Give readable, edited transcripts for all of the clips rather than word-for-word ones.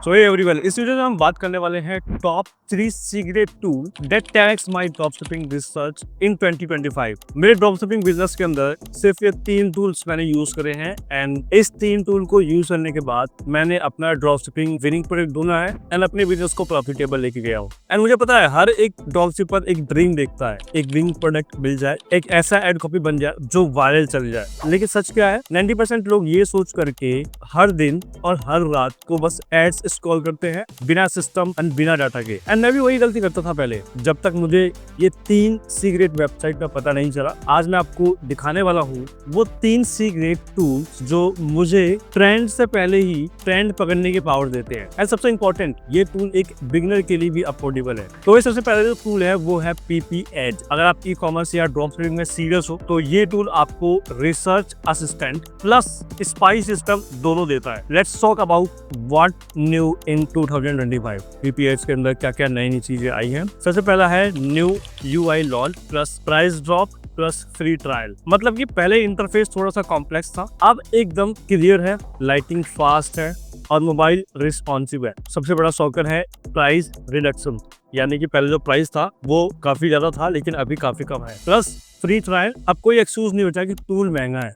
सो hey everyone, इस video में हम बात करने वाले हैं top 3 secret tool that 10x my dropshipping research इन 2025। मेरे ड्रॉपशिपिंग बिजनेस के अंदर सिर्फ ये 3 टूल्स मैंने यूज करे हैं एंड इस 3 टूल को यूज करने के बाद मैंने अपना ड्रॉपशिपिंग विनिंग प्रोडक्ट ढूंढा है एंड अपने बिजनेस को प्रॉफिटेबल लेके गया हूँ। एंड मुझे पता है हर एक ड्रॉपशिपर एक ड्रीम देखता है, एक विनिंग प्रोडक्ट मिल जाए, एक ऐसा एड कॉपी बन जाए जो वायरल चल जाए। लेकिन सच क्या है, 90% लोग ये सोच करके हर दिन और हर रात को बस एड्स स्क्रॉल करते हैं बिना सिस्टम एंड बिना डाटा के। एंड मैं भी वही गलती करता था पहले, जब तक मुझे ये 3 सीक्रेट वेबसाइट का पता नहीं चला। आज मैं आपको दिखाने वाला हूँ वो 3 सीक्रेट टूल्स जो मुझे ट्रेंड से पहले ही ट्रेंड पकड़ने की पावर देते हैं। एंड सबसे इंपॉर्टेंट, ये टूल एक बिगिनर के लिए भी अफोर्डेबल है। तो ये सबसे पहले जो टूल है वो है PP एड्स। अगर आप ई कॉमर्स या ड्रॉपशिपिंग में सीरियस हो तो ये टूल आपको research assistant plus spy system दोनों देता है। Let's talk about what new in 2025। PP ads के अंदर क्या क्या नई चीजें आई हैं। सबसे पहला है new UI launch plus price drop plus free trial. मतलब कि पहले इंटरफेस थोड़ा सा कॉम्प्लेक्स था, अब एकदम क्लियर है, लाइटिंग फास्ट है और मोबाइल रिस्पॉन्सिव है। सबसे बड़ा शॉकर है प्राइस रिडक्शन, यानी कि पहले जो प्राइस था वो काफी ज्यादा था लेकिन अभी काफी कम है। प्लस फ्री ट्रायल, अब कोई एक्सक्यूज नहीं बचा कि टूल महंगा है।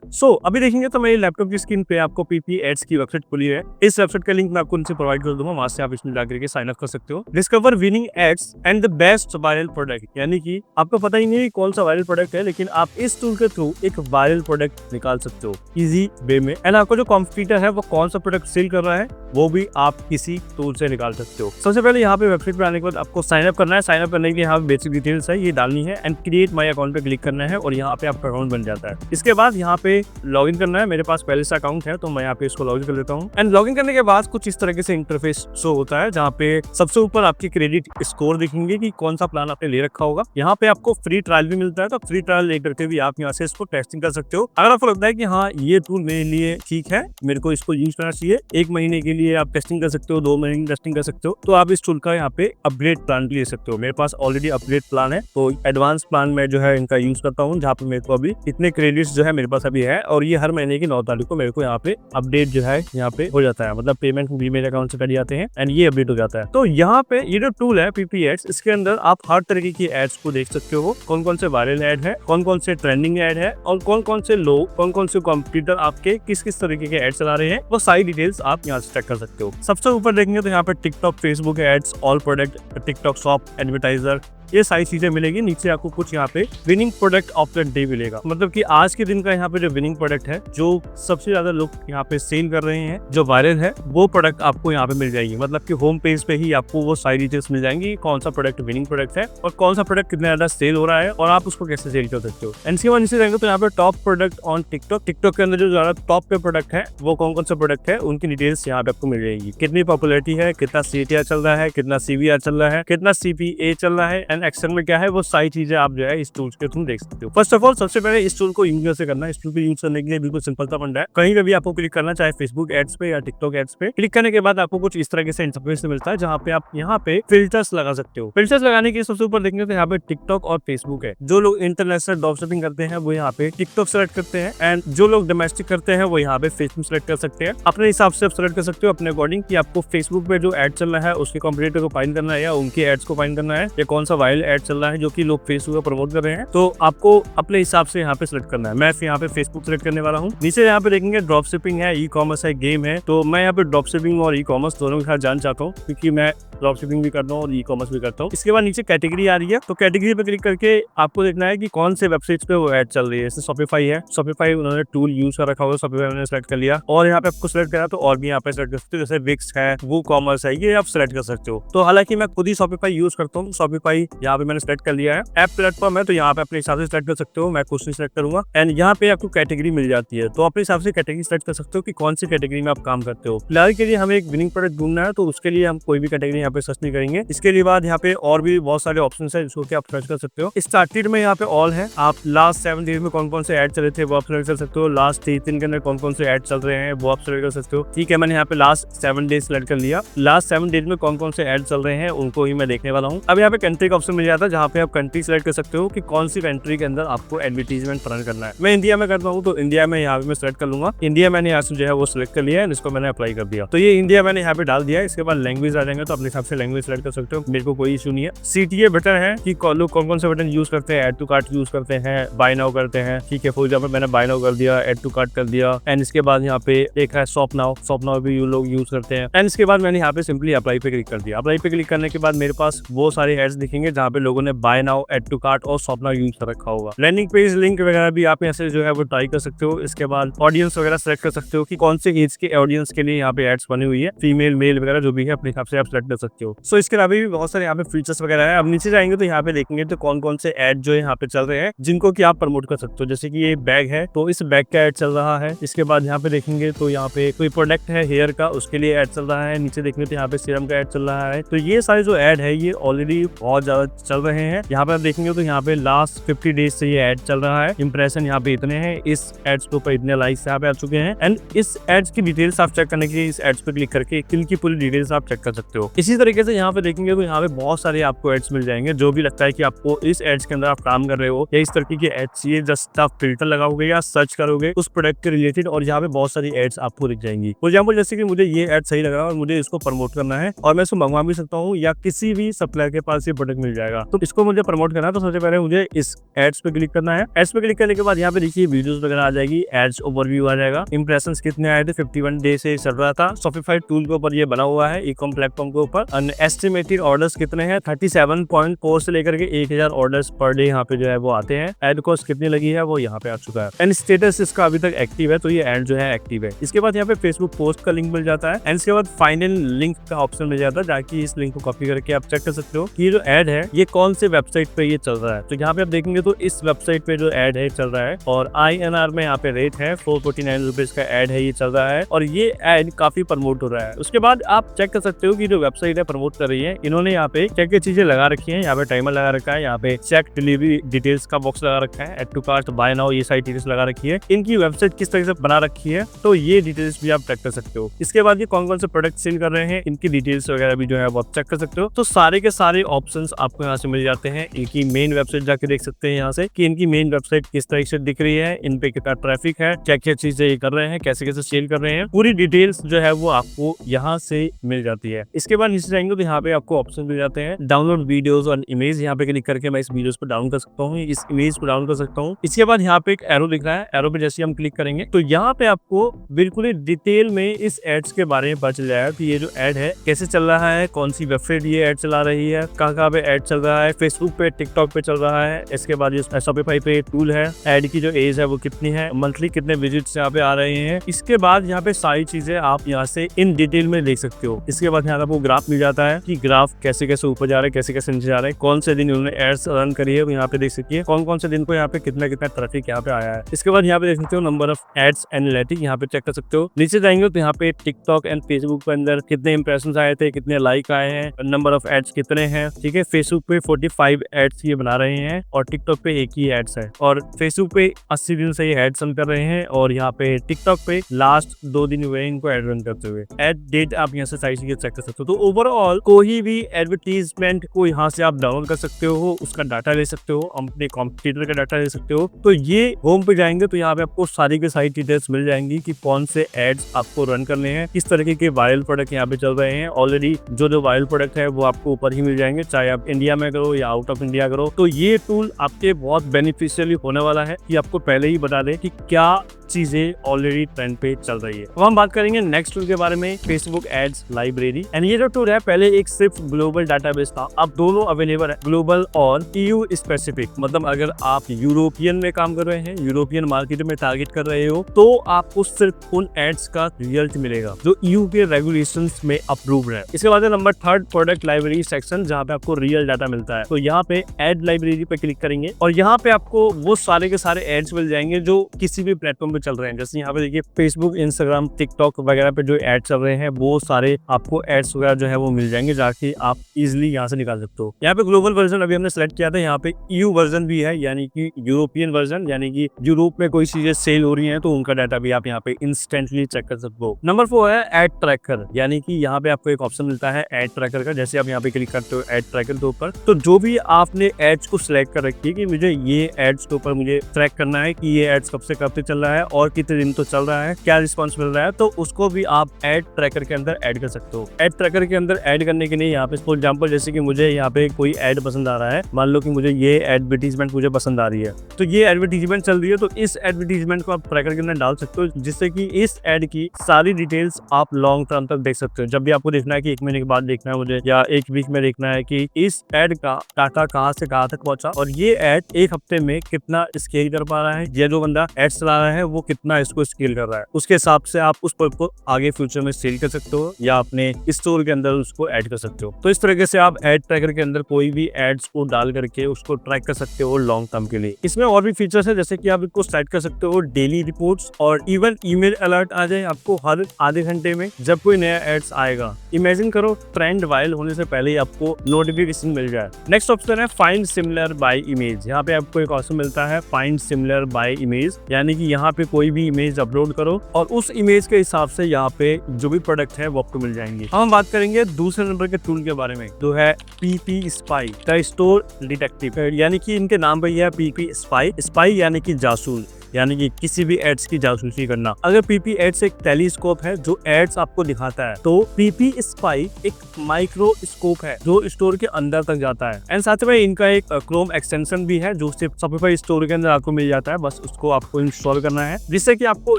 अभी देखेंगे तो मेरी लैपटॉप की स्क्रीन पे आपको PP एड्स की वेबसाइट खुली है। इस वेबसाइट का लिंक मैं आपको नीचे प्रोवाइड कर दूंगा, वहां से आप इसमें जाकर के साइन अप कर सकते हो। Discover winning ads and the best viral product, यानी कि आपको पता ही नहीं कौन सा वायरल प्रोडक्ट है, लेकिन आप इस टूल के थ्रू एक वायरल प्रोडक्ट निकाल सकते हो इजी वे में। एंड आपको जो कॉम्पिटिटर है वो कौन सा प्रोडक्ट सेल कर रहा है वो भी आप किसी टूल से निकाल सकते हो। सबसे पहले यहाँ पे वेबसाइट पे आने के बाद आपको साइन अप करना है। साइन अप करने के लिए यहाँ पे बेसिक डिटेल्स है, ये डालनी है एंड क्रिएट माई अकाउंट पे क्लिक करना है और यहाँ पे आपका अकाउंट बन जाता है। इसके बाद यहाँ पे लॉगिन करना है। मेरे पास पहले से अकाउंट है तो मैं यहाँ पे इसको लॉगिन कर लेता हूँ। एंड लॉगिन करने के बाद कुछ इस तरीके से इंटरफेस शो होता है, जहाँ पे सबसे ऊपर आपकी क्रेडिट स्कोर दिखेंगे कि कौन सा प्लान आपने ले रखा होगा। यहाँ पे आपको फ्री ट्रायल भी मिलता है, तो फ्री ट्रायल ले करके भी आप यहाँ से इसको टेस्टिंग कर सकते हो। अगर आपको लगता है कि हाँ ये टूल मेरे लिए ठीक है, मेरे को इसको यूज करना चाहिए, 1 महीने के लिए आप टेस्टिंग कर सकते हो, 2 महीने की टेस्टिंग कर सकते हो, तो आप इस टूल का यहाँ पे अपग्रेड प्लान भी ले सकते हो। मेरे पास ऑलरेडी अपग्रेड प्लान है, तो एडवांस प्लान में जो है इनका यूज करता हूँ, जहाँ पे मेरे को अभी इतने क्रेडिट्स जो है मेरे पास अभी है और ये हर महीने की 9 तारीख को मेरे को यहाँ पे अपडेट जो है यहाँ पे हो जाता है। मतलब पेमेंट भी मेरे अकाउंट से कर जाते हैं एंड ये अपडेट हो जाता है। तो यहाँ पे ये जो टूल है PP एड्स, इसके अंदर आप हर तरीके की एड्स को देख सकते हो। कौन कौन से वायरल एड है, कौन कौन से ट्रेंडिंग एड है और कौन कौन से लोग, कौन कौन से कॉम्पिटिटर आपके किस किस तरीके के एड चला रहे हैं, वो सारी डिटेल्स आप यहाँ से चेक कर सकते हो। सबसे ऊपर देखेंगे तो यहाँ पे TikTok, Facebook ads, all product, TikTok shop, advertiser, ये सारी चीजें मिलेगी। नीचे आपको कुछ यहाँ पे winning product of the day मिलेगा, मतलब कि आज के दिन का यहाँ पे जो विनिंग प्रोडक्ट है, जो सबसे ज्यादा लोग यहाँ पे सेल कर रहे हैं, जो वायरल है, वो प्रोडक्ट आपको यहाँ पे मिल जाएगी। मतलब कि होम पेज पे ही आपको वो सारी डिटेल्स मिल जाएंगी, कौन सा प्रोडक्ट विनिंग प्रोडक्ट है और कौन सा प्रोडक्ट कितना ज्यादा सेल हो रहा है और आप उसको कैसे सेल कर सकते हो। एनसीओ नीचे जाएंगे तो यहाँ पे top product on TikTok, TikTok के अंदर जो ज्यादा टॉप पे प्रोडक्ट है वो कौन कौन सा प्रोडक्ट है, उनकी डिटेल्स यहाँ पे आपको मिल जाएगी। कितनी पॉपुलरिटी है, कितना CTR चल रहा है, कितना CVR चल रहा है, कितना CPA चल रहा है एंड एक्सेल में क्या है, वो सारी चीजें आप जो है इस टूल के थ्रू देख सकते हो। फर्स्ट ऑफ ऑल सबसे पहले इस टूल को यूज कैसे करना है। इस टूल को यूज करने के लिए बिल्कुल सिंपल सा फंडा है। कहीं पे भी आपको क्लिक करना, चाहे फेसबुक एड्स पे या टिकटॉक एड्स पे, क्लिक करने के बाद आपको कुछ इस तरह से इंटरफेस मिलता है, जहाँ पे आप यहाँ पे फिल्टर्स लगा सकते हो। फिल्टर्स लगाने के सबसे ऊपर देखेंगे तो यहाँ पे टिकटॉक और फेसबुक है। जो लोग इंटरनेशनल ड्रॉपशिपिंग करते हैं वो यहाँ पे टिकटॉक सेलेक्ट करते हैं एंड जो लोग डोमेस्टिक करते हैं वो यहाँ पे फेसबुक सेलेक्ट कर सकते हैं। अपने हिसाब से आप सेलेक्ट कर सकते हो अपने अकॉर्डिंग कि आपको फेसबुक पे जो एड चल रहा है उसके कॉम्पिटिटर को फाइंड करना है या उनके एड्स को फाइंड करना है, या कौन सा वायरल एड चल रहा है जो कि लोग फेसबुक प्रमोट कर रहे हैं, तो आपको अपने हिसाब से यहाँ पे सिलेक्ट करना है। मैं यहाँ पे फेसबुक सिलेक्ट करने वाला हूँ। नीचे यहाँ पे देखेंगे ड्रॉप शिपिंग है, ई कॉमर्स है, गेम है, तो मैं यहाँ पे ड्रॉप शिपिंग और ई कॉमर्स दोनों के साथ जान चाहता हूँ, क्योंकि मैं ड्रॉप शिपिंग भी करता हूँ और ई कॉमर्स भी करता हूँ। इसके बाद नीचे कैटेगरी आ रही है, तो कैटेगरी पे क्लिक करके आपको देखना है कि कौन से वेबसाइट्स पे वो एड चल रही है। जैसे शॉपिफाई है, शॉपिफाई उन्होंने टूल यूज कर रखा होगा, शॉपिफाई उन्होंने सेलेक्ट कर लिया और यहाँ पे आपको सिलेक्ट करा तो और भी यहाँ पे सेलेक्ट कर सकते हो। जैसे विक्स है, वो कॉमर्स है, ये आप सिलेक्ट कर सकते हो। तो हालांकि मैं खुद ही शॉपिफाई यूज करता हूँ, शॉपिफाई यहाँ पे मैंने सेलेक्ट कर लिया है। ऐप प्लेटफॉर्म है तो यहाँ पे अपने हिसाब से सेलेक्ट कर सकते हो। मैं कुछ नहीं सेलेक्ट करूंगा एंड यहाँ पे आपको कैटेगरी मिल जाती है, तो अपने हिसाब से कैटेगरी सेलेक्ट कर सकते हो कि कौन सी कैटेगरी में आप काम करते हो। फिलहाल के लिए हमें एक विनिंग प्रोडक्ट ढूंढना है, तो उसके लिए हम कोई भी कैटेगरी यहाँ पे सर्च नहीं करेंगे। इसके लिए बाद यहाँ पे और भी बहुत सारे ऑप्शन है जिसको कि आप सर्च कर सकते हो। स्टार्टेड में यहाँ पे ऑल है, आप लास्ट 7 डेज में कौन कौन से ऐड चले थे वो आप सेलेक्ट कर सकते हो। लास्ट 3 दिन के अंदर कौन कौन से ऐड चल रहे हैं वो आप सेलेक्ट कर सकते हो। ठीक है, मैंने यहाँ पे लास्ट 7 डेज सेलेक्ट कर लिया। लास्ट 7 डेज में कौन कौन से ऐड चल रहे हैं उनको ही मैं देखने वाला हूँ। अब यहाँ पे कंट्री का ऑप्शन मिल जाता है जहाँ पे आप कंट्री सेलेक्ट कर सकते हो कि कौन सी कंट्री के अंदर आपको एडवर्टीजमेंट रन करना है। मैं इंडिया में करता हूँ तो इंडिया में यहाँ पे मैं सेलेक्ट कर लूंगा। इंडिया मैंने यहाँ से जो है वो सिलेक्ट कर लिया है, इसको मैंने अप्लाई कर दिया। तो ये इंडिया मैंने यहाँ पे डाल दिया है। इसके बाद लैंग्वेज आ जाएंगे तो अपने हिसाब से लैंग्वेज सेलेक्ट कर सकते हो, मेरे को कोई इशू नहीं है। CTA बटन है कि लोग कौन कौन से बटन यूज करते हैं, एड टू कार्ट यूज करते हैं, बाय नाउ करते हैं, ठीक है। फॉर एग्जाम्पल मैंने बाय नाउ कर दिया, एड टू कार्ट कर दिया, एंड इसके बाद यहाँ पे एक है शॉप नाउ भी लोग यूज करते हैं। एंड इसके बाद मैंने यहाँ पे सिंपली अप्लाई पे क्लिक कर दिया। अप्लाई पे क्लिक करने के बाद मेरे पास वो सारे एड्स दिखेंगे जहाँ पे लोगों ने buy now, add to cart और शॉप नाउ यूज कर रखा होगा। लैंडिंग पेज लिंक वगैरह भी आप ऐसे जो है वो ट्राई कर सकते हो। इसके बाद ऑडियंस वगैरह सेलेक्ट कर सकते हो कि कौन से एज के ऑडियंस के लिए यहाँ पे एड्स बनी हुई है, फीमेल मेल वगैरह जो भी है अपने हिसाब से आप सेलेक्ट कर सकते हो। सो इसके अलावा भी बहुत सारे यहाँ पे फीचर्स वगैरह है। अब नीचे जाएंगे तो यहाँ पे देखेंगे तो कौन कौन से एड जो है यहाँ पे चल रहे हैं जिनको कि आप प्रमोट कर सकते हो। जैसे कि ये बैग है तो इस बैग का एड चल रहा है। इसके बाद यहाँ पे देखेंगे तो यहाँ पे कोई प्रोडक्ट है हेयर का, उसके लिए एड चल रहा है। नीचे देखेंगे तो यहाँ पे सीरम का एड चल रहा है। तो ये सारे जो एड है ये ऑलरेडी बहुत ज्यादा चल रहे हैं। यहाँ पे आप देखेंगे तो यहाँ पे लास्ट 50 डेज से ये एड चल रहा है। इंप्रेशन यहाँ पे इतने हैं, इस एड्स के ऊपर इतने लाइक्स यहाँ पे आ चुके हैं। एंड इस एड्स की डिटेल्स आप चेक करने के लिए इस एड्स पे क्लिक करके इनकी पूरी डिटेल्स आप चेक कर सकते हो। इसी तरीके से यहाँ पे देखेंगे तो यहाँ पे बहुत सारे आपको एड्स मिल जाएंगे जो भी लगता है कि आपको इस एड्स के अंदर आप काम कर रहे हो या इस तरीके के एड्स चाहिए, जस्ट आप फिल्टर लगाओगे या सर्च करोगे उस प्रोडक्ट के रिलेटेड और यहाँ पे बहुत सारी एड्स आपको दिख जाएंगी। फॉर एग्जाम्पल जैसे कि मुझे ये एड सही लग रहा है और मुझे इसको प्रमोट करना है और मैं इसको मंगवा भी सकता हूँ या किसी भी सप्लायर के पास ये प्रोडक्ट मिल जाएगा। तो इसको मुझे प्रमोट करना है तो सबसे पहले मुझे इस एड्स पे क्लिक करना है। एड्स पे क्लिक करने के बाद यहाँ पे देखिए वीडियोस वगैरह आ जाएगी, एड्स ओवरव्यू आ जाएगा, इंप्रेशंस कितने आए थे, 51 डे से चल रहा था। शॉपिफाई टूल के ऊपर ये बना हुआ है, ई-कॉम प्लेटफॉर्म के ऊपर। एस्टिमेटेड ऑर्डर्स कितने हैं, 37.4 से लेकर के 1000 ऑर्डर्स पर डे यहाँ पे जो है वो आते हैं। एड कॉस्ट कितनी लगी है वो यहाँ पे आ चुका है। एंड स्टेटस इसका अभी तक एक्टिव है तो ये एड जो है एक्टिव है। इसके बाद यहाँ पे फेसबुक पोस्ट का लिंक मिल जाता है। एंड इसके बाद फाइनल लिंक का ऑप्शन मिल जाता है जाके इस लिंक को कॉपी करके आप चेक कर सकते हो कि ये जो एड है ये कौन से वेबसाइट पे ये चल रहा है। तो यहाँ पे आप देखेंगे तो इस वेबसाइट पे जो एड है चल रहा है और INR में यहाँ पे रेट है 449 रुपीज का एड है ये चल रहा है और ये एड काफी प्रमोट हो रहा है। उसके बाद आप चेक कर सकते हो कि जो वेबसाइट है प्रमोट कर रही है इन्होंने यहाँ पे क्या क्या चीजें लगा रखी है। यहाँ पे टाइमर लगा रखा है, यहाँ पे चेक डिलीवरी डिटेल्स का बॉक्स लगा रखा है, add to cart, buy now, ये सारी डिटेल्स लगा रखी है। इनकी वेबसाइट किस तरह से बना रखी है तो ये डिटेल्स भी आप चेक कर सकते हो। इसके बाद ये कौन कौन से प्रोडक्ट सेल कर रहे हैं इनकी डिटेल्स वगैरह भी जो है वो आप चेक कर सकते हो। तो सारे के सारे ऑप्शंस आपको यहाँ से मिल जाते हैं। इनकी मेन वेबसाइट जाके देख सकते हैं यहाँ से कि इनकी मेन वेबसाइट किस तरह से दिख रही है, इन पे कितना ट्रैफिक है, क्या क्या चीजें ये कर रहे हैं, कैसे कैसे सेल कर रहे हैं, पूरी डिटेल्स जो है वो आपको यहाँ से मिल जाती है। इसके बाद नीचे जाएंगे तो यहाँ पे आपको ऑप्शन मिल जाते हैं डाउनलोड वीडियोस और इमेज। यहाँ पे क्लिक करके मैं इस वीडियोस को डाउन कर सकता हूँ, इस इमेज को डाउन कर सकता हूँ। इसके बाद यहाँ पे एक एरो दिख रहा है, एरो पे जैसे हम क्लिक करेंगे तो यहाँ पे आपको बिल्कुल ही डिटेल में इस एड्स के बारे में पता चल जाएगा कि ये जो एड है कैसे चल रहा है, कौन सी वेबसाइट ये एड चला रही है, कहाँ पे एड चल रहा है, फेसबुक पे, टिकटॉक पे चल रहा है। इसके बाद ये शॉपिफाई पे टूल है, एड की जो एज है वो कितनी है, मंथली कितने विजिट्स यहाँ पे आ रहे हैं। इसके बाद यहाँ पे सारी चीजें आप यहाँ से इन डिटेल में देख सकते हो। इसके बाद यहाँ आपको ग्राफ मिल जाता है कि ग्राफ कैसे कैसे ऊपर जा रहे हैं, कैसे कैसे नीचे जा रहे हैं, कौन से दिन उन्होंने एड्स रन करी है यहाँ पे देख सकती है, कौन कौन से दिन को यहाँ पे कितना कितना ट्रैफिक यहाँ पे आया है। इसके बाद यहाँ पे देख सकते हो नंबर ऑफ एड्स एनालिटिक, यहाँ पे चेक कर सकते हो। नीचे जाएंगे तो यहाँ पे टिकटॉक एंड फेसबुक के अंदर कितने इंप्रेशन आए थे, कितने लाइक आए हैं, नंबर ऑफ एड्स कितने हैं, ठीक है। फेसबुक पे 45 एड्स ये बना रहे हैं और टिकटॉक पे एक ही एड्स है और फेसबुक पे 80 दिन से ये एड्स रन कर रहे हैं और यहाँ पे टिकटॉक पे लास्ट 2 दिन हुए इनको एड रन करते हुए। एड डेट आप यहाँ से सारी चीजें चेक कर सकते हो। तो ओवरऑल कोई भी एडवर्टीजमेंट को यहाँ से आप डाउनलोड कर सकते हो, उसका डाटा ले सकते हो, अपने कॉम्पिटिटर का डाटा ले सकते हो। तो ये होम पे जाएंगे तो यहाँ पे आपको सारी की सारी डिटेल्स मिल जाएंगी कि कौन से एड्स आपको रन करने हैं, किस तरीके के वायरल प्रोडक्ट यहाँ पे चल रहे हैं। ऑलरेडी जो वायरल प्रोडक्ट है वो आपको ऊपर ही मिल जाएंगे, चाहे आप इंडिया में करो या आउट ऑफ इंडिया करो। तो ये टूल आपके बहुत बेनिफिशियली होने वाला है कि आपको पहले ही बता दे कि क्या चीजें ऑलरेडी ट्रेंड पे चल रही है। अब हम बात करेंगे नेक्स्ट टूल के बारे में, फेसबुक एड्स लाइब्रेरी। एंड ये जो टूल है पहले एक सिर्फ ग्लोबल डाटाबेस था, अब दोनों अवेलेबल है, ग्लोबल और EU स्पेसिफिक। मतलब अगर आप यूरोपियन में काम कर रहे हैं, यूरोपियन मार्केट में टारगेट कर रहे हो तो आपको सिर्फ उन एड्स का रिजल्ट मिलेगा जो EU के रेगुलेशंस में अप्रूव्ड है। इसके बाद नंबर 3 प्रोडक्ट लाइब्रेरी सेक्शन, जहाँ पे आपको रियल डाटा मिलता है। तो यहाँ पे एड लाइब्रेरी पे क्लिक करेंगे और यहाँ पे आपको वो सारे के सारे एड्स मिल जाएंगे जो किसी भी प्लेटफॉर्म पे चल रहे हैं। जैसे यहाँ पे देखिए फेसबुक, इंस्टाग्राम, टिकटॉक वगैरह पे जो एड चल रहे हैं वो सारे आपको एड्स वगैरह जो है वो मिल जाएंगे, जाके आप इजिली यहाँ से निकाल सकते हो। यहाँ पे ग्लोबल वर्जन अभी हमने सेलेक्ट किया था, यहाँ पे EU वर्जन भी है, यानी कि यूरोपियन वर्जन, यानी कि यूरोप में कोई चीजें सेल हो रही हैं तो उनका डाटा भी आप यहाँ पे इंस्टेंटली चेक कर सकते हो। नंबर 4 है एड ट्रैकर, यानी कि यहाँ पे आपको एक ऑप्शन मिलता है एड ट्रैकर का। जैसे आप यहाँ पे क्लिक करते हो एड ट्रैकर के ऊपर, तो जो भी आपने एड्स को सिलेक्ट कर रखी है कि मुझे ये एड्स के ऊपर मुझे ट्रैक करना है कि ये एड्स कब से कब तक चल रहा है और कितने दिन तो चल रहा है, क्या रिस्पॉन्स मिल रहा है, तो उसको भी आप एड ट्रैकर के अंदर ऐड कर सकते हो। एड ट्रैकर के अंदर ऐड करने के लिए यहाँ पे फॉर एग्जांपल जैसे कि मुझे यहाँ पे कोई एड पसंद आ रहा है, मान लो कि मुझे ये एडवर्टीजमेंट मुझे पसंद आ रही है, तो ये एडवर्टीजमेंट चल रही है, तो इस एडवर्टीजमेंट को आप ट्रैकर के अंदर डाल सकते हो, जिससे कि इस एड की सारी डिटेल्स आप लॉन्ग टर्म तक देख सकते हो। जब भी आपको देखना है कि 1 महीने के बाद देखना है मुझे, या 1 वीक में देखना है कि इस एड का डाटा कहाँ से कहाँ तक पहुंचा और ये एड 1 हफ्ते में कितना स्केल कर पा रहा है, ये जो बंदा एड चला रहा है वो कितना इसको स्केल कर रहा है, उसके हिसाब से आप उस पर को आगे फ्यूचर में सेल कर सकते हो या अपने स्टोर के अंदर उसको ऐड कर सकते हो। तो इस तरीके से आप एड ट्रैकर के अंदर कोई भी एड्स को डाल करके उसको ट्रैक कर सकते हो लॉन्ग टर्म के लिए। इसमें और भी फीचर्स है, जैसे कि आप इसको सेट कर सकते हो डेली रिपोर्ट्स और इवन ईमेल अलर्ट आ जाए आपको हर आधे घंटे में जब कोई नया एड्स आएगा। इमेजिन करो ट्रेंड वायरल होने से पहले ही आपको नोटिफिकेशन मिल जाए। नेक्स्ट ऑप्शन है फाइंड सिमिलर बाय इमेज। यहाँ पे आपको एक ऑप्शन मिलता है फाइंड सिमिलर बाय इमेज, यानी कि यहाँ पे कोई भी इमेज अपलोड करो और उस इमेज के हिसाब से यहाँ पे जो भी प्रोडक्ट है वो आपको मिल जाएंगे। हम बात करेंगे दूसरे नंबर के टूल के बारे में, जो है PP spy the store detective, यानी कि इनके नाम पे है PP स्पाई। स्पाई यानी कि जासूस, यानी कि किसी भी एड्स की जासूसी करना। अगर PP एड्स एक टेलीस्कोप है जो एड्स आपको दिखाता है, तो PP स्पाई एक माइक्रोस्कोप है जो स्टोर के अंदर तक जाता है। एंड साथ में इनका एक क्रोम एक्सटेंशन भी है जो सिर्फ शॉपिफाई स्टोर के अंदर आपको मिल जाता है, बस उसको आपको इंस्टॉल करना है, जिससे कि आपको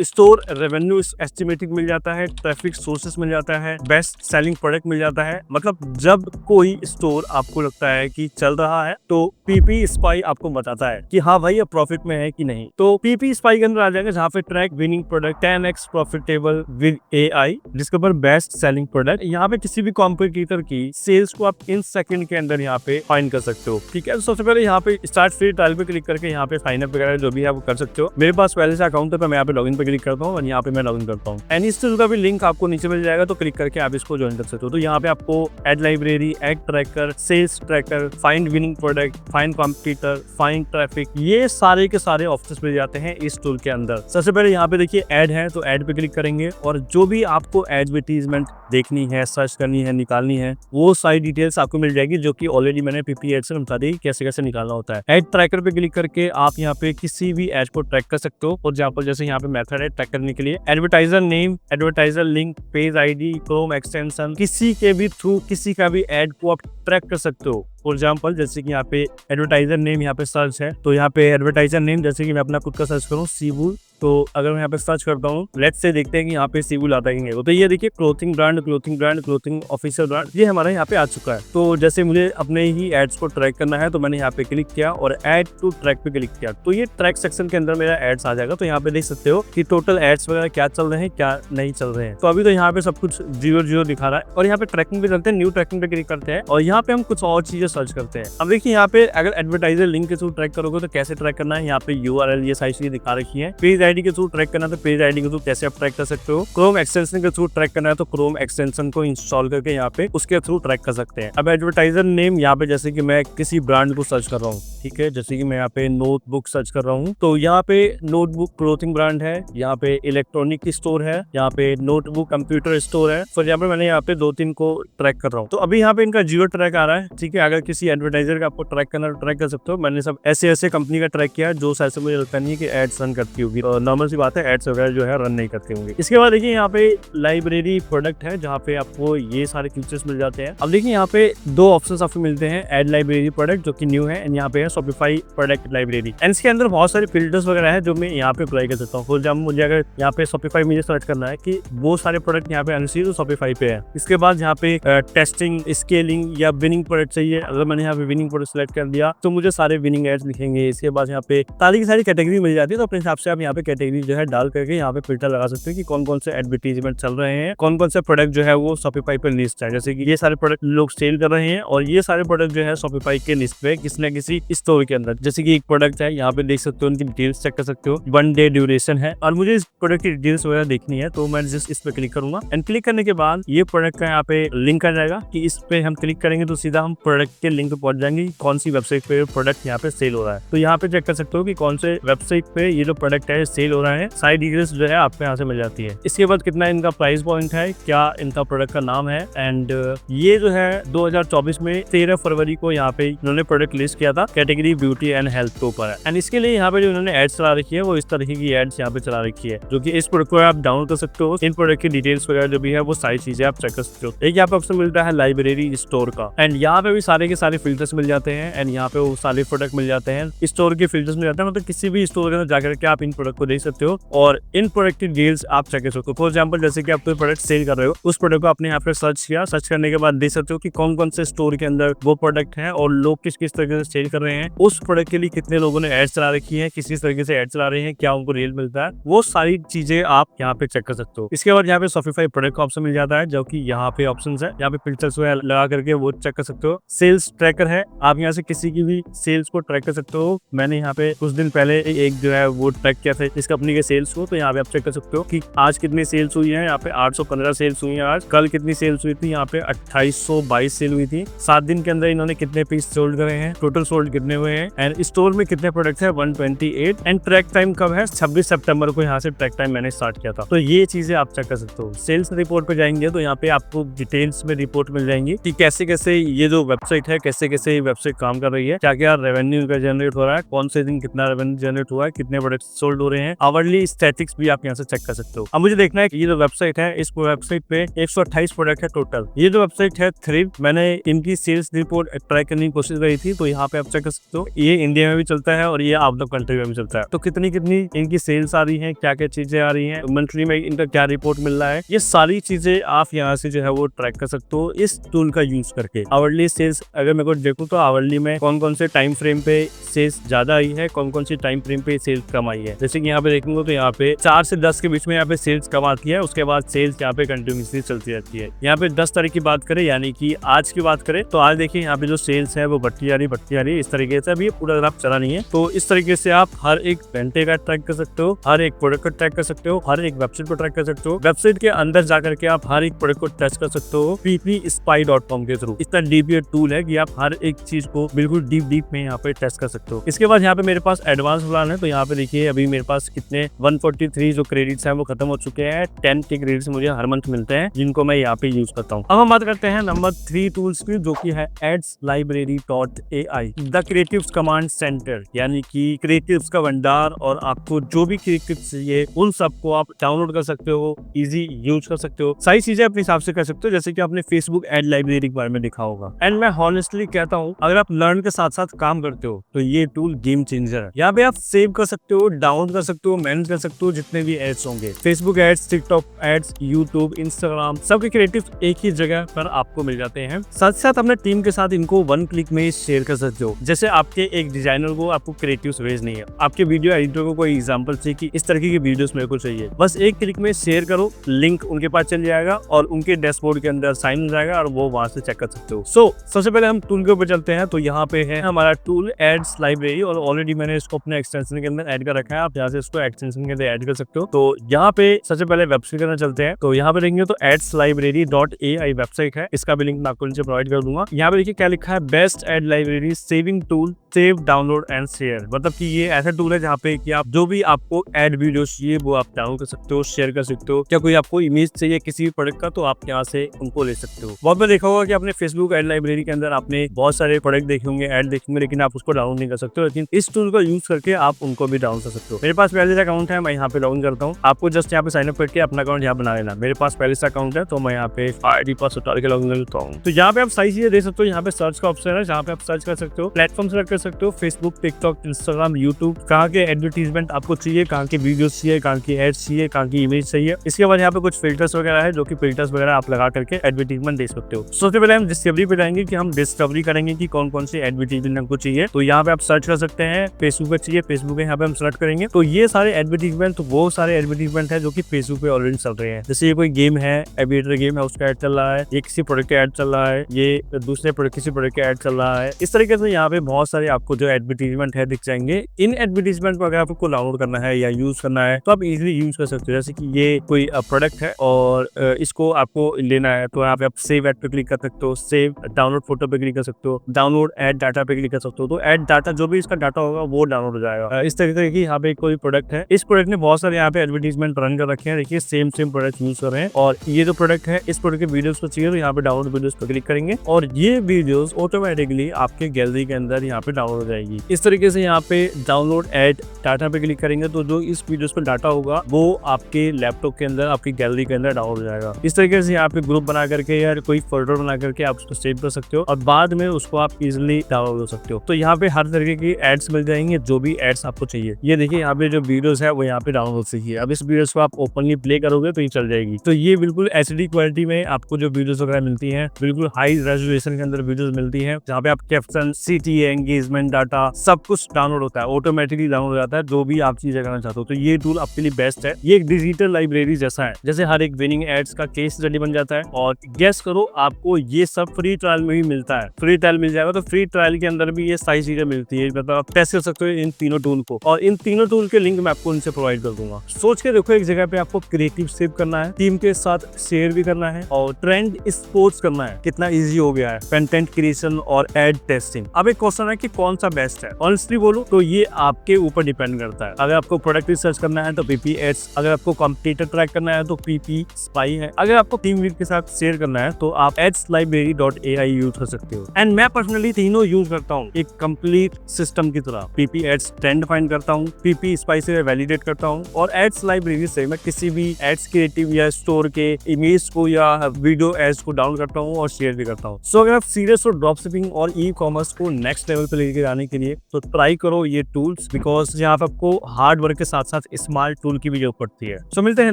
स्टोर रेवेन्यू एस्टिमेटिंग मिल जाता है, ट्रैफिक सोर्सेस मिल जाता है, बेस्ट सेलिंग प्रोडक्ट मिल जाता है। मतलब जब कोई स्टोर आपको लगता है कि चल रहा है तो PP स्पाई आपको बताता है कि हाँ भाई ये प्रॉफिट में है कि नहीं। तो PP स्पाई के अंदर आ जाएगा जहाँ पे track winning product 10x profitable with AI, जिसके ऊपर बेस्ट सेलिंग प्रोडक्ट। यहाँ पे किसी भी कॉम्पिटिटर की सेल्स को आप इन सेकंड के अंदर यहाँ पे फाइंड कर सकते हो। ठीक है, तो सबसे पहले यहाँ पे स्टार्ट फ्री ट्रायल पे क्लिक करके यहाँ पे साइन अप वगैरह जो भी है वो कर सकते हो। मेरे पास पहले से अकाउंट है तो मैं यहाँ पे लॉगिन पे क्लिक करता हूँ और यहाँ पे मैं लॉगिन करता हूँ। एंड इस टूल का भी लिंक आपको नीचे मिल जाएगा, तो क्लिक करके आप इसको ज्वाइन कर सकते हो। तो यहाँ पे आपको ad library, ad tracker, sales tracker, find winning product, find competitor, find traffic, ये सारे के सारे ऑप्शंस मिल जाते हैं इस टूल के अंदर। सबसे पहले यहाँ पे देखिए ऐड है, तो ऐड पे क्लिक करेंगे और जो भी आपको एडवर्टीजमेंट देखनी है, सर्च करनी है, निकालनी है, वो सारी डिटेल्स आपको मिल जाएगी, जो कि ऑलरेडी मैंने PP एड से बता दी कैसे कैसे निकालना होता है। ऐड ट्रैकर पे क्लिक करके आप यहाँ पे किसी भी एड को ट्रैक कर सकते हो। और एग्जांपल जैसे यहाँ पे मेथड है ट्रैक करने के लिए, advertiser name, advertiser link, page ID, Chrome extension, किसी के भी थ्रू किसी का भी एड को आप ट्रैक कर सकते हो। फॉर एग्जाम्पल जैसे कि यहाँ पे एडवर्टाइजर नेम यहाँ पे सर्च है, तो यहाँ पे एडवर्टाइजर नेम जैसे कि मैं अपना खुद का सर्च करूँ सीबुल, तो अगर मैं यहाँ पे सर्च करता हूँ, लेट्स से देखते हैं कि यहाँ पे सीबुल आता है कि नहीं। तो ये देखिए clothing brand, clothing brand, clothing official brand, ये हमारा यहाँ पे आ चुका है। तो जैसे मुझे अपने ही एड्स को ट्रैक करना है तो मैंने यहाँ पे क्लिक किया और एड टू ट्रैक पे क्लिक किया, तो ये ट्रैक सेक्शन के अंदर मेरा एड्स आ जाएगा। तो यहाँ पे देख सकते हो कि टोटल एड्स वगैरह क्या चल रहे हैं, क्या नहीं चल रहे हैं। तो अभी तो यहाँ पे सब कुछ 0 दिखा रहा है। और यहाँ पे ट्रैकिंग पे चलते हैं, न्यू ट्रैकिंग पे क्लिक करते हैं और यहाँ पे हम कुछ और चीजें सर्च करते हैं। अब देखिए यहाँ पे अगर एडवर्टाइजर लिंक के थ्रू ट्रैक करोगे तो कैसे ट्रैक करना है, यहाँ पे URL ये सारी चीजें दिखा रखी है। पेज ID के थ्रू ट्रैक करना तो पेज ID के थ्रू कैसे आप ट्रैक कर सकते हो। क्रोम एक्सटेंशन के थ्रू ट्रैक करना है तो क्रोम एक्सटेंशन को इंस्टॉल करके यहाँ पे उसके थ्रू ट्रैक कर सकते हैं। अब एडवर्टाइजर नेम यहाँ पे जैसे कि मैं किसी ब्रांड को सर्च कर रहा हूँ, ठीक है, जैसे कि मैं यहाँ पे नोटबुक सर्च कर रहा हूँ, तो यहाँ पे नोटबुक क्लोथिंग ब्रांड है, यहाँ पे इलेक्ट्रॉनिक स्टोर है, यहाँ पे नोटबुक कंप्यूटर स्टोर है। फॉर एग्जाम्पल मैंने यहाँ पे 2-3 को ट्रैक कर रहा हूँ, तो अभी यहाँ पे इनका 0 ट्रैक आ रहा है। ठीक है, अगर किसी एडवर्टाइजर का आपको ट्रैक करना ट्रैक कर सकते हो। मैंने सब ऐसे कंपनी का ट्रैक किया जो शायद से मुझे लगता नहीं है कि एड्स रन करती होगी, नॉर्मल सी बात है, एड्स वगैरह जो है रन नहीं करती होंगी। इसके बाद देखिए यहाँ पे लाइब्रेरी प्रोडक्ट है जहाँ पे आपको ये सारे फीचर्स मिल जाते हैं। अब देखिए यहाँ पे 2 ऑप्शंस आपको मिलते हैं, एड लाइब्रेरी प्रोडक्ट जो कि न्यू है, एंड यहाँ पे है शॉपिफाई प्रोडक्ट लाइब्रेरी। एंड इसके अंदर बहुत सारे फिल्टर्स वगैरह है जो मैं यहाँ पे अप्लाई कर सकता हूँ। फॉर एग्जाम्पल मुझे अगर यहाँ पे शॉपिफाई मुझे सर्च करना है कि वो सारे प्रोडक्ट यहाँ पे आने तो शॉपिफाई पे है। इसके बाद यहाँ पे टेस्टिंग, स्केलिंग या विनिंग प्रोडक्ट चाहिए, अगर मैंने यहाँ पे विनिंग प्रोडक्ट सेलेक्ट कर दिया तो मुझे सारे विनिंग एड्स दिखेंगे। इसके बाद यहाँ पे सारी की सारी कैटेगरी मिल जाती है, तो अपने हिसाब से आप यहाँ पे पे कैटेगरी जो है डाल करके यहाँ पे फिल्टर लगा सकते हो कि कौन कौन से एडवर्टीजमेंट चल रहे हैं, कौन कौन से प्रोडक्ट जो है वो शॉपिफाई पे लिस्ट है। जैसे कि ये सारे प्रोडक्ट लोग सेल कर रहे हैं और ये सारे प्रोडक्ट जो है शॉपिफाई के लिस्ट पे किसी न किसी स्टोर के अंदर। जैसे कि एक प्रोडक्ट है, यहाँ पे देख सकते हो, उनकी डिटेल्स चेक कर सकते हो, 1 डे ड्यूरेशन है और मुझे इस प्रोडक्ट की डिटेल्स वगैरह देखनी है तो मैं जस्ट इस पे क्लिक करूंगा एंड क्लिक करने के बाद ये प्रोडक्ट का यहाँ पे लिंक आ जाएगा कि इस पे हम क्लिक करेंगे तो सीधा हम प्रोडक्ट के लिंक पे पहुंच जाएंगे, कौन सी वेबसाइट पे प्रोडक्ट यहाँ पे सेल हो रहा है। तो यहाँ पे चेक कर सकते हो कि कौन से वेबसाइट पे ये जो प्रोडक्ट है सेल हो रहा है, सारी डिटेल्स जो है आपको यहाँ से मिल जाती है। इसके बाद कितना इनका प्राइस पॉइंट है, क्या इनका प्रोडक्ट का नाम है एंड ये जो है 2024 में 13 फरवरी को यहाँ पे इन्होंने प्रोडक्ट लिस्ट किया था, कैटेगरी ब्यूटी एंड हेल्थ के ऊपर है। एंड इसके लिए यहाँ पे जो इन्होंने एड्स चला रखी है वो इस तरीके की एड्स यहाँ पे चला रखी है, जो कि इस प्रोडक्ट को आप डाउनलोड कर सकते हो। इन प्रोडक्ट की डिटेल्स वगैरह जो भी है वो सारी चीजें आप चेक कर सकते हो। एक यहाँ पे ऑप्शन मिलता है लाइब्रेरी स्टोर का एंड यहाँ पे भी सारे के सारे फिल्टर्स मिल जाते हैं एंड यहाँ पे वो सारे प्रोडक्ट मिल जाते हैं, स्टोर के फिल्टर्स मिल जाते हैं। मतलब किसी भी स्टोर के अंदर जाकर के आप इन प्रोडक्ट को देख सकते हो और इन प्रोडक्ट की डिटेल्स आप चेक कर सकते हो। फॉर एग्जाम्पल जैसे कि आप कोई प्रोडक्ट सेल कर रहे हो, उस प्रोडक्ट को आपने यहाँ पे सर्च किया, सर्च करने के बाद देख सकते हो कि कौन कौन से स्टोर के अंदर वो प्रोडक्ट है और लोग किस किस तरीके से सेल कर रहे हैं, उस प्रोडक्ट के लिए कितने लोगों ने एड चला रखी है, किस किस तरीके से एड चला रहे हैं, क्या उनको रियल मिलता है, वो सारी चीजें आप यहाँ पे चेक कर सकते हो। इसके बाद यहाँ पे शॉपिफाई प्रोडक्ट का ऑप्शन मिल जाता है, जो कि यहाँ पे ऑप्शन है, यहाँ पे फिल्टर्स लगा करके वो चेक कर सकते हो। सेल्स ट्रैकर है, आप यहाँ से किसी की भी सेल्स को ट्रैक कर सकते हो। मैंने यहाँ पे कुछ दिन पहले एक जो है वो ट्रैक किया था इस कंपनी के सेल्स को, तो यहाँ पे आप चेक कर सकते हो कि आज कितनी सेल्स हुई है। यहाँ पे 815 सेल्स हुई है आज, कल कितनी सेल्स हुई थी, यहाँ पे 2822 सेल हुई थी। 7 दिन के अंदर इन्होंने कितने पीस सोल्ड करे हैं, टोटल सोल्ड कितने हुए हैं एंड स्टोर में कितने प्रोडक्ट है 128 एंड ट्रैक टाइम कब है 26 सितंबर को यहाँ से ट्रैक टाइम मैंने स्टार्ट किया था। तो ये चीजें आप चेक कर सकते हो। सेल्स रिपोर्ट पे जाएंगे तो यहाँ पे आपको डिटेल्स में रिपोर्ट मिल जाएंगी कि कैसे कैसे ये जो वेबसाइट है, कैसे कैसे वेबसाइट काम कर रही है, क्या क्या रेवेन्यू का जनरेट हो रहा है, कौन से दिन कितना रेवेन्यू जनरेट हुआ है, कितने प्रोडक्ट सोल्ड हो रहे हैं, आवरली स्टैटिक्स भी आप यहाँ से चेक कर सकते हो। अब मुझे देखना है कि ये जो वेबसाइट है, इस वेबसाइट पे 128 प्रोडक्ट है टोटल। ये जो वेबसाइट है थ्रिव, मैंने इनकी सेल्स रिपोर्ट ट्रैक करने की कोशिश करी थी, तो यहाँ पे आप चेक कर सकते हो ये इंडिया में भी चलता है और ये आउट ऑफ कंट्री में भी चलता है। तो कितनी कितनी इनकी सेल्स आ रही है, क्या क्या चीजें आ रही है, मंथली में इनका क्या रिपोर्ट मिल रहा है, ये सारी चीजें आप यहाँ से जो है वो ट्रैक कर सकते हो इस टूल का यूज करके। आवरली सेल्स अगर मैं को देखूँ तो आवरली में कौन कौन से टाइम फ्रेम पे सेल्स ज्यादा आई है, कौन कौन सी टाइम फ्रेम पे सेल्स कम आई है। जैसे कि यहाँ पे देखेंगे तो यहाँ पे 4 से 10 के बीच में यहाँ पे सेल्स कम आती है, उसके बाद सेल्स यहाँ पे कंटिन्यूसली चलती रहती है। यहाँ पे 10 तारीख की बात करें, यानी कि आज की बात करें, तो आज देखिए यहाँ पे जो सेल्स है वो बढ़ती जा रही है इस तरीके से। अभी पूरा ग्राफ चला नहीं है, तो इस तरीके से आप हर एक घंटे का ट्रैक कर सकते हो, हर एक प्रोडक्ट को ट्रैक कर सकते हो, हर एक वेबसाइट को ट्रैक कर सकते हो। वेबसाइट के अंदर जाकर के आप हर एक प्रोडक्ट को टेस्ट कर सकते हो ppspy.com के थ्रू। इतना डीप ये टूल है कि आप हर एक चीज को बिल्कुल डीप में यहाँ पे टेस्ट कर सकते हो। इसके बाद यहाँ पे मेरे पास एडवांस प्लान है, तो यहाँ पे देखिए अभी मेरे पास कितने 143 जो क्रेडिट्स हैं वो खत्म हो चुके हैं। 10 के क्रेडिट्स मुझे हर मंथ मिलते हैं, जिनको मैं यहाँ पे यूज करता हूँ। अब हम बात करते हैं नंबर 3 टूल्स की, जो कि है adslibrary.ai the creatives command centre, यानी कि क्रिएटिव्स का भंडार। और आपको जो भी क्रिएटिव्स चाहिए उन सबको आप डाउनलोड कर सकते हो, इजी यूज कर सकते हो, सारी चीजें अपने हिसाब से कर सकते हो, जैसे कि आपने फेसबुक एड लाइब्रेरी के बारे में देखा होगा। एंड मैं हॉनेस्टली कहता हूँ, अगर आप लर्न के साथ साथ काम करते हो तो ये टूल गेम चेंजर है। यहाँ पे आप सेव कर सकते हो, डाउनलोड कर सकते हो, मैनेज कर सकते हो जितने भी एड्स होंगे, Facebook ads, TikTok ads, YouTube, Instagram, सबके क्रिएटिव एक ही जगह पर आपको मिल जाते हैं। साथ साथ अपने टीम के साथ इनको 1 क्लिक में शेयर कर सकते हो। जैसे आपके एक डिजाइनर को आपको क्रिएटिव्स भेजनी है, आपके वीडियो एडिटर को कोई एग्जांपल चाहिए कि इस तरीके की वीडियोस मेरे को चाहिए, बस 1 क्लिक में शेयर करो, लिंक उनके पास चल जाएगा और उनके डैशबोर्ड के अंदर साइन हो जाएगा और वो वहां से चेक कर सकते हो। सबसे पहले हम टूल के ऊपर चलते हैं। तो यहाँ पे है हमारा टूल एड्स लाइब्रेरी और ऑलरेडी मैंने इसको अपने एक्सटेंशन के अंदर ऐड कर रखा है। आप यहाँ से इसको एक्सटेंशन के अंदर ऐड कर सकते हो। तो यहाँ पे सबसे पहले वेबसाइट के अंदर चलते हैं। तो यहाँ पे देखेंगे तो adslibrary.ai वेबसाइट है, इसका भी लिंक मैं आपको नीचे प्रोवाइड कर दूंगा। यहाँ पे देखिए क्या लिखा है, best ad library saving tool, save, download and share. मतलब कि ये ऐसा टूल है जहाँ पे कि आप जो भी आपको एड वीडियो चाहिए वो आप डाउनलोड कर सकते हो, शेयर कर सकते हो। क्या कोई आपको इमेज चाहिए किसी भी प्रोडक्ट का, तो आप यहाँ से उनको ले सकते हो। बहुत बार देखा होगा कि आपने फेसबुक एड लाइब्रेरी के अंदर आपने बहुत सारे प्रोडक्ट देखे होंगे, एड देखेंगे, लेकिन आप उसको डाउनलोड नहीं कर सकते हो। लेकिन इस टूल को यूज करके आप उनको भी डाउनलोड कर सकते हो। मेरे पास पहले से अकाउंट है, मैं यहाँ पे लॉगिन करता हूँ। आपको जस्ट यहाँ पे साइन अप करके अपना अकाउंट यहाँ बना लेना। मेरे पास पहले से अकाउंट है, तो मैं यहाँ पे ID पासवर्ड डाल के लॉगिन करता हूँ। तो यहाँ पे आप सारी चीजें देख सकते हो। यहाँ पे सर्च का ऑप्शन है, जहाँ पे आप सर्च कर सकते हो, प्लेटफॉर्म सेलेक्ट कर सकते हो, फेसबुक, टिकटॉक, इंस्टाग्राम, यूट्यूब, कहाँ के एडवर्टीजमेंट आपको चाहिए, कहाँ के वीडियोस चाहिए, कहाँ की एड्स चाहिए, कहाँ की इमेज चाहिए। इसके बाद यहाँ पे कुछ फिल्टर्स वगैरह है, जो कि फिल्टर्स वगैरह आप लगा करके एडवर्टीजमेंट दे सकते हो। सबसे पहले हम डिस्कवरी पे जाएंगे कि हम डिस्कवरी करेंगे कि कौन कौन सी एडवर्टीजमेंट हमको चाहिए। तो यहाँ पे आप सर्च कर सकते हैं, फेसबुक पे चाहिए, फेसबुक पे यहाँ पे हम सर्च करेंगे। तो ये सारे एडवर्टीजमेंट वो सारे एडवर्टीजमेंट है जो कि फेसबुक पे ऑलरेडी चल रहे हैं। जैसे ये कोई गेम है, एविएटर गेम है, उसका ऐड चल रहा है, ये किसी प्रोडक्ट का ऐड चल रहा है, ये दूसरे प्रोडक्ट किसी प्रोडक्ट का ऐड चल रहा है। इस तरीके से यहाँ पे बहुत सारे आपको जो एडवर्टीजमेंट है दिख जाएंगे। इन एडवर्टीजमेंट को अगर आपको डाउनलोड करना है या यूज करना है तो आप इजीली यूज कर सकते हो। जैसे कि ये कोई प्रोडक्ट है और इसको आपको लेना है तो यहाँ पे आप सेव एड पे क्लिक कर सकते हो, सेव डाउनलोड फोटो पे क्लिक कर सकते हो, डाउनलोड एड डाटा पे क्लिक कर सकते हो। तो एड डाटा जो भी इसका डाटा होगा वो डाउनलोड हो जाएगा। इस तरीके की यहाँ पे कोई प्रोडक्ट है, इस प्रोडक्ट ने बहुत सारे यहाँ पे एडवर्टीजमेंट रन कर रखे हैं। देखिए सेम प्रोडक्ट यूज कर रहे हैं और ये जो प्रोडक्ट है इस प्रोडक्ट के वीडियोस को चाहिए तो यहाँ पे डाउनलोड वीडियोस पे क्लिक करेंगे और ये वीडियोस ऑटोमेटिकली आपके गैलरी के अंदर यहाँ पे डाउनलोड हो जाएगी। इस तरीके से यहाँ पे डाउनलोड एड डाटा पे क्लिक करेंगे तो जो इस वीडियोस पर डाटा होगा वो आपके लैपटॉप के अंदर आपकी गैलरी के अंदर डाउनलोड हो जाएगा। इस तरीके से यहाँ पे ग्रुप बना करके या कोई फोल्डर बना करके आप उसको सेव कर सकते हो और बाद में उसको आप इजिली डाउनलोड कर सकते हो। तो यहाँ पे हर तरीके की एड्स मिल जाएंगे, जो भी एड्स आपको चाहिए। ये देखिए यहाँ पे जो वीडियोस है वो यहाँ पे डाउनलोड से ही है। अब इस वीडियोस को आप ओपनली प्ले करोगे तो ये चल जाएगी। तो ये बिल्कुल एचडी क्वालिटी में आपको जो वीडियोस वगैरह मिलती हैं, बिल्कुल हाई रेजोल्यूशन के अंदर वीडियोस मिलती हैं, जहाँ पे आप कैप्शन, सीटीए, एंगेजमेंट डाटा सब कुछ डाउनलोड होता है, ऑटोमेटिकली डाउनलोड हो जाता है जो भी आप चीजें करना चाहते हो। तो ये टूल आपके लिए बेस्ट है। ये एक डिजिटल लाइब्रेरी जैसा है, जैसे हर एक विनिंग एड्स का केस स्टडी बन जाता है। और गेस करो आपको ये सब फ्री ट्रायल में भी मिलता है, फ्री ट्रायल मिल जाएगा। तो फ्री ट्रायल के अंदर भी ये सारी चीजें मिलती है, मतलब आप टेस्ट कर सकते हो इन तीनों टूल को और इन तीनों टूल के लिंक मैं आपको इनसे प्रोवाइड कर दूंगा। सोच के देखो, एक जगह पे आपको क्रिएटिव सेव करना है, टीम के साथ शेयर भी करना है और ट्रेंड स्पोर्ट्स करना है, कितना इजी हो गया है कंटेंट क्रिएशन और एड टेस्टिंग। अब एक क्वेश्चन है कि कौन सा बेस्ट है। ऑनेस्टली बोलो तो ये आपके ऊपर डिपेंड करता है। अगर आपको प्रोडक्ट रिसर्च करना है तो पीपी एड्स, अगर आपको कॉम्पिटिटर ट्रैक करना है तो पीपी स्पाई है, अगर आपको टीम वीक के साथ शेयर करना है तो आप adslibrary.ai यूज कर सकते हो। एंड मैं पर्सनली तीनों यूज करता हूँ एक कंप्लीट सिस्टम की तरह। पीपी एड्स ट्रेंड फाइंड करता हूँ, पीपी स्पाई से वैलिडेट करता हूँ और एड्स लाइब्रेरी से मैं किसी भी एड्स क्रिएटिव या स्टोर के इमेज को या वीडियो एड्स को डाउन करता हूँ और शेयर भी करता हूँ। सो अगर आप सीरियस हो ड्रॉप शिपिंग और ई कॉमर्स को नेक्स्ट लेवल पे लेके जाने के लिए तो ट्राई करो ये टूल्स, बिकॉज यहाँ पे आपको हार्ड वर्क के साथ साथ स्मार्ट टूल की भी जरूरत पड़ती है। सो मिलते हैं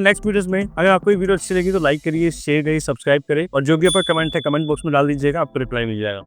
नेक्स्ट वीडियोस में। अगर आपको ये वीडियो अच्छी लगी तो लाइक करिए, शेयर करिए, सब्सक्राइब करें और जो भी आपका कमेंट है कमेंट बॉक्स में डाल दीजिएगा, आपको रिप्लाई मिल जाएगा।